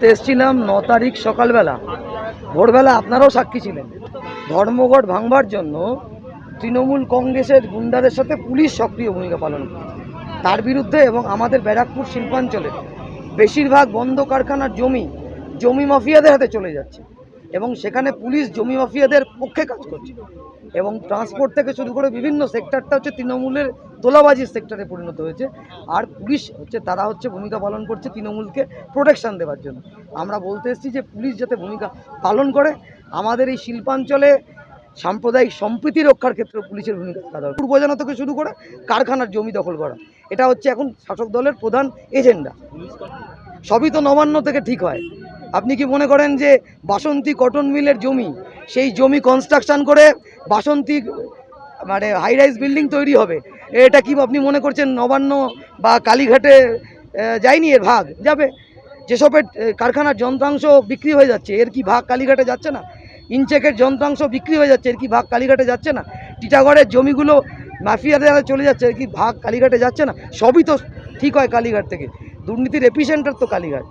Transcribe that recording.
বলতে এসেছিলাম 9 তারিখ সকালবেলা ভোরবেলা আপনারাও সাক্ষী ছিলেন। ধর্মঘট ভাঙবার জন্য তৃণমূল কংগ্রেসের গুন্ডাদের সাথে পুলিশ সক্রিয় ভূমিকা পালন করে। তার বিরুদ্ধে এবং আমাদের ব্যারাকপুর শিল্পাঞ্চলে বেশিরভাগ বন্ধ কারখানার জমি মাফিয়াদের হাতে চলে যাচ্ছে এবং সেখানে পুলিশ জমি মাফিয়াদের পক্ষে কাজ করছে এবং ট্রান্সপোর্ট থেকে শুরু করে বিভিন্ন সেক্টরটা হচ্ছে তৃণমূলের তোলাবাজির সেক্টরে পরিণত হয়েছে। আর পুলিশ হচ্ছে তারা ভূমিকা পালন করছে তৃণমূলকে প্রোটেকশন দেওয়ার জন্য। আমরা বলতে এসেছি যে পুলিশ যাতে ভূমিকা পালন করে, আমাদের এই শিল্পাঞ্চলে সাম্প্রদায়িক সম্প্রীতি রক্ষার ক্ষেত্রে পুলিশের ভূমিকা থাকা দরকার। পূর্ব বোঝানো থেকে শুরু করে কারখানার জমি দখল করা, এটা হচ্ছে এখন শাসক দলের প্রধান এজেন্ডা। সবই তো নবান্ন থেকে ঠিক হয়। আপনি কি মনে করেন যে বাসন্তী কটন মিলের জমি, সেই জমি কনস্ট্রাকশন করে বাসন্তী মানে হাই রাইজ বিল্ডিং তৈরি হবে, এটা কি আপনি মনে করছেন নবান্ন বা কালীঘাটে যায়নি? এর ভাগ যাবে। যেসবের কারখানার যন্ত্রাংশ বিক্রি হয়ে যাচ্ছে, এর কি ভাগ কালীঘাটে যাচ্ছে না? ইনচেকের যন্ত্রাংশ বিক্রি হয়ে যাচ্ছে, এর কি ভাগ কালীঘাটে যাচ্ছে না? টিটাগড়ের জমিগুলো মাফিয়াদের চলে যাচ্ছে, এর কি ভাগ কালীঘাটে যাচ্ছে না? সবই তো ঠিক হয় কালীঘাট থেকে। দুর্নীতির এপিসেন্টার তো কালীঘাট।